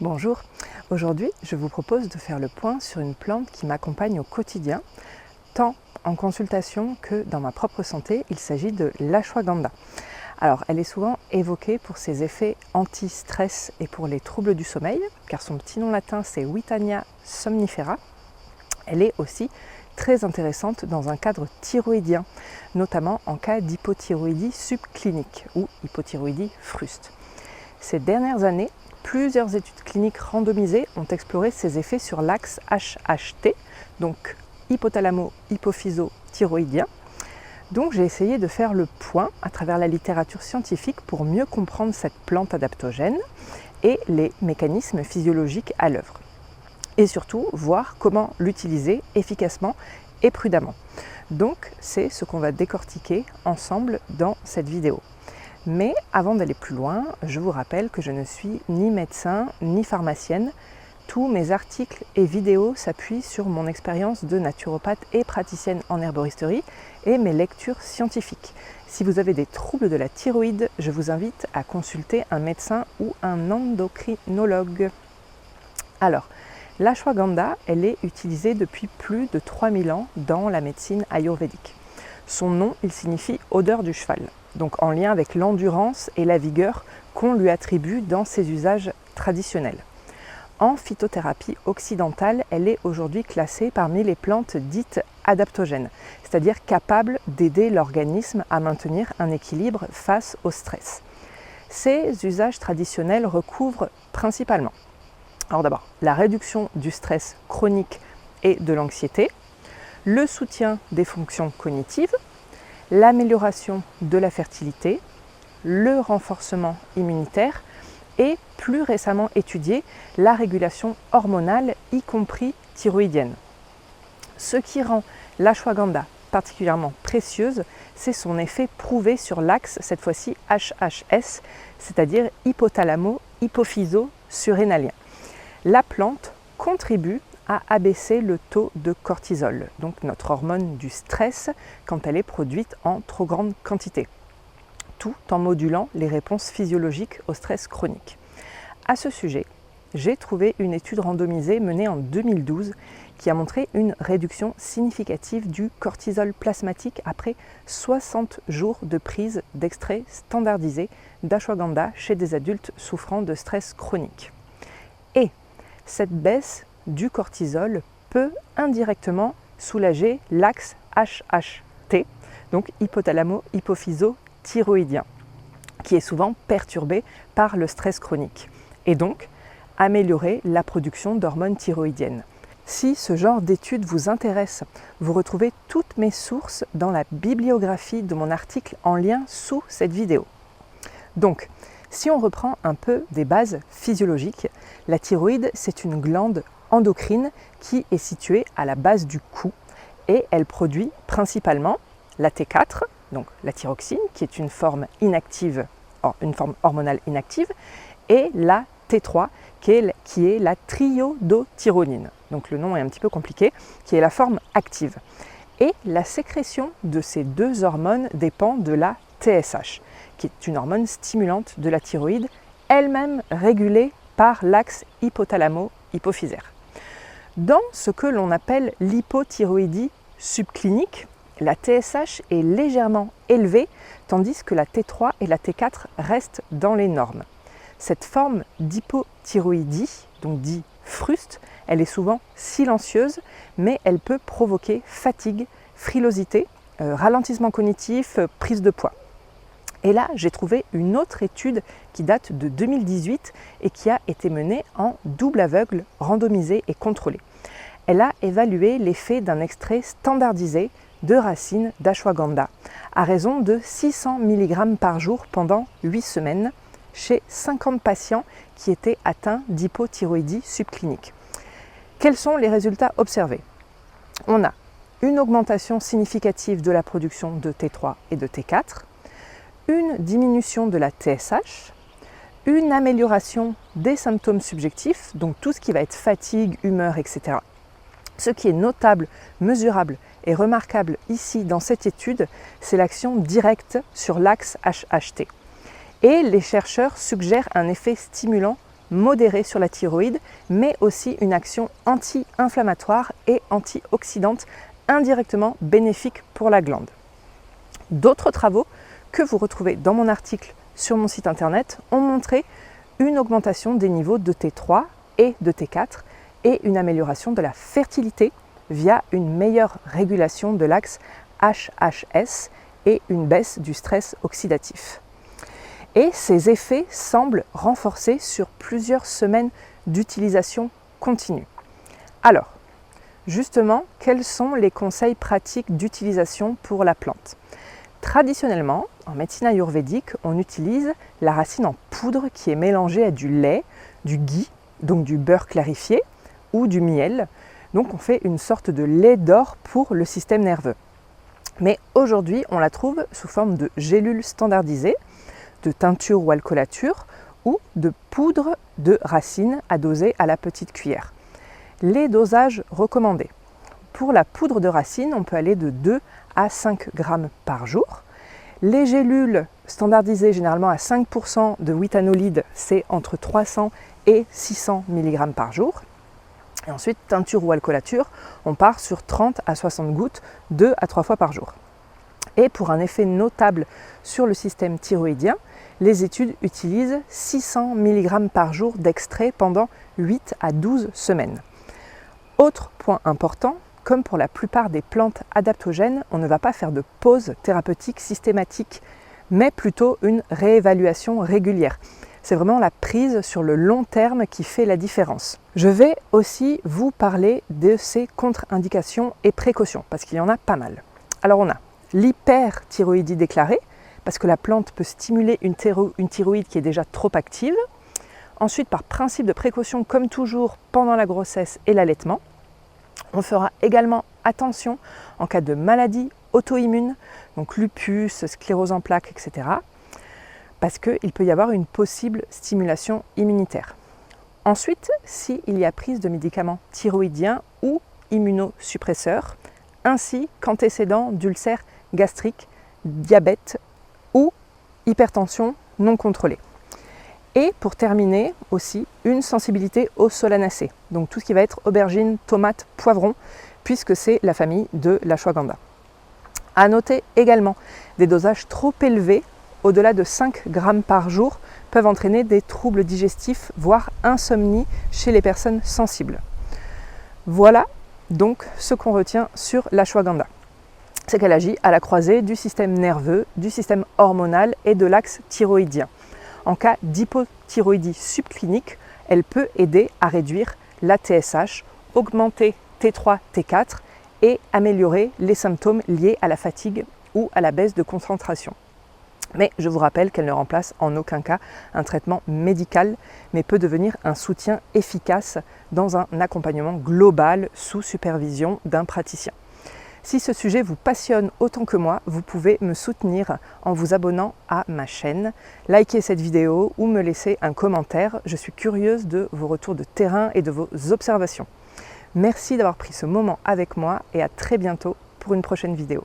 Bonjour, aujourd'hui je vous propose de faire le point sur une plante qui m'accompagne au quotidien, tant en consultation que dans ma propre santé. Il s'agit de l'ashwagandha. Alors elle est souvent évoquée pour ses effets anti-stress et pour les troubles du sommeil, car son petit nom latin c'est Witania somnifera. Elle est aussi très intéressante dans un cadre thyroïdien, notamment en cas d'hypothyroïdie subclinique ou hypothyroïdie fruste. Ces dernières années, plusieurs études cliniques randomisées ont exploré ses effets sur l'axe HHT, donc hypothalamo-hypophyso-thyroïdien. Donc j'ai essayé de faire le point à travers la littérature scientifique pour mieux comprendre cette plante adaptogène et les mécanismes physiologiques à l'œuvre. Et surtout, voir comment l'utiliser efficacement et prudemment. Donc c'est ce qu'on va décortiquer ensemble dans cette vidéo. Mais avant d'aller plus loin, je vous rappelle que je ne suis ni médecin ni pharmacienne. Tous mes articles et vidéos s'appuient sur mon expérience de naturopathe et praticienne en herboristerie et mes lectures scientifiques. Si vous avez des troubles de la thyroïde, je vous invite à consulter un médecin ou un endocrinologue. Alors, l'ashwagandha, elle est utilisée depuis plus de 3000 ans dans la médecine ayurvédique. Son nom, il signifie odeur du cheval, donc en lien avec l'endurance et la vigueur qu'on lui attribue dans ses usages traditionnels. En phytothérapie occidentale, elle est aujourd'hui classée parmi les plantes dites adaptogènes, c'est-à-dire capables d'aider l'organisme à maintenir un équilibre face au stress. Ces usages traditionnels recouvrent principalement, alors d'abord, la réduction du stress chronique et de l'anxiété, le soutien des fonctions cognitives, l'amélioration de la fertilité, le renforcement immunitaire et plus récemment étudié la régulation hormonale, y compris thyroïdienne. Ce qui rend l'ashwagandha particulièrement précieuse, c'est son effet prouvé sur l'axe, cette fois-ci HHS, c'est-à-dire hypothalamo-hypophyso-surrénalien. La plante contribue à abaisser le taux de cortisol, donc notre hormone du stress, quand elle est produite en trop grande quantité, tout en modulant les réponses physiologiques au stress chronique. À ce sujet, j'ai trouvé une étude randomisée menée en 2012 qui a montré une réduction significative du cortisol plasmatique après 60 jours de prise d'extrait standardisé d'ashwagandha chez des adultes souffrant de stress chronique. Et cette baisse du cortisol peut indirectement soulager l'axe HHT, donc hypothalamo-hypophyso-thyroïdien, qui est souvent perturbé par le stress chronique, et donc améliorer la production d'hormones thyroïdiennes. Si ce genre d'études vous intéresse, vous retrouvez toutes mes sources dans la bibliographie de mon article en lien sous cette vidéo. Donc, si on reprend un peu des bases physiologiques, la thyroïde, c'est une glande endocrine qui est située à la base du cou et elle produit principalement la T4, donc la thyroxine, qui est une forme inactive, une forme hormonale inactive, et la T3, qui est la triiodothyronine. Donc le nom est un petit peu compliqué, qui est la forme active. Et la sécrétion de ces deux hormones dépend de la TSH, qui est une hormone stimulante de la thyroïde, elle-même régulée par l'axe hypothalamo-hypophysaire. Dans ce que l'on appelle l'hypothyroïdie subclinique, la TSH est légèrement élevée, tandis que la T3 et la T4 restent dans les normes. Cette forme d'hypothyroïdie, donc dit fruste, elle est souvent silencieuse, mais elle peut provoquer fatigue, frilosité, ralentissement cognitif, prise de poids. Et là, j'ai trouvé une autre étude qui date de 2018 et qui a été menée en double aveugle, randomisée et contrôlée. Elle a évalué l'effet d'un extrait standardisé de racines d'ashwagandha à raison de 600 mg par jour pendant 8 semaines chez 50 patients qui étaient atteints d'hypothyroïdie subclinique. Quels sont les résultats observés? On a une augmentation significative de la production de T3 et de T4, une diminution de la TSH, une amélioration des symptômes subjectifs, donc tout ce qui va être fatigue, humeur, etc. Ce qui est notable, mesurable et remarquable ici dans cette étude, c'est l'action directe sur l'axe HHT. Et les chercheurs suggèrent un effet stimulant modérée sur la thyroïde, mais aussi une action anti-inflammatoire et antioxydante indirectement bénéfique pour la glande. D'autres travaux que vous retrouvez dans mon article sur mon site internet ont montré une augmentation des niveaux de T3 et de T4 et une amélioration de la fertilité via une meilleure régulation de l'axe HHS et une baisse du stress oxydatif. Et ces effets semblent renforcés sur plusieurs semaines d'utilisation continue. Alors, justement, quels sont les conseils pratiques d'utilisation pour la plante ? Traditionnellement, en médecine ayurvédique, on utilise la racine en poudre qui est mélangée à du lait, du ghee, donc du beurre clarifié, ou du miel. Donc on fait une sorte de lait d'or pour le système nerveux. Mais aujourd'hui, on la trouve sous forme de gélules standardisées, de teinture ou alcoolature, ou de poudre de racine à doser à la petite cuillère. Les dosages recommandés. Pour la poudre de racine, on peut aller de 2 à 5 grammes par jour. Les gélules standardisées généralement à 5% de withanolide, c'est entre 300 et 600 mg par jour. Et ensuite, teinture ou alcoolature, on part sur 30 à 60 gouttes 2 à 3 fois par jour. Et pour un effet notable sur le système thyroïdien, les études utilisent 600 mg par jour d'extrait pendant 8 à 12 semaines. Autre point important, comme pour la plupart des plantes adaptogènes, on ne va pas faire de pause thérapeutique systématique, mais plutôt une réévaluation régulière. C'est vraiment la prise sur le long terme qui fait la différence. Je vais aussi vous parler de ces contre-indications et précautions, parce qu'il y en a pas mal. Alors on a l'hyperthyroïdie déclarée, parce que la plante peut stimuler une thyroïde qui est déjà trop active. Ensuite, par principe de précaution, comme toujours pendant la grossesse et l'allaitement, on fera également attention en cas de maladie auto-immune, donc lupus, sclérose en plaques, etc. parce qu'il peut y avoir une possible stimulation immunitaire. Ensuite, s'il y a prise de médicaments thyroïdiens ou immunosuppresseurs, ainsi qu'antécédents d'ulcères gastriques, diabète ou hypertension non contrôlée. Et pour terminer aussi, une sensibilité aux solanacées, donc tout ce qui va être aubergine, tomate, poivron, puisque c'est la famille de l'ashwagandha. À noter également, des dosages trop élevés, au-delà de 5 grammes par jour, peuvent entraîner des troubles digestifs, voire insomnie chez les personnes sensibles. Voilà donc ce qu'on retient sur l'ashwagandha. C'est qu'elle agit à la croisée du système nerveux, du système hormonal et de l'axe thyroïdien. En cas d'hypothyroïdie subclinique, elle peut aider à réduire la TSH, augmenter T3, T4 et améliorer les symptômes liés à la fatigue ou à la baisse de concentration. Mais je vous rappelle qu'elle ne remplace en aucun cas un traitement médical, mais peut devenir un soutien efficace dans un accompagnement global sous supervision d'un praticien. Si ce sujet vous passionne autant que moi, vous pouvez me soutenir en vous abonnant à ma chaîne, liker cette vidéo ou me laisser un commentaire. Je suis curieuse de vos retours de terrain et de vos observations. Merci d'avoir pris ce moment avec moi et à très bientôt pour une prochaine vidéo.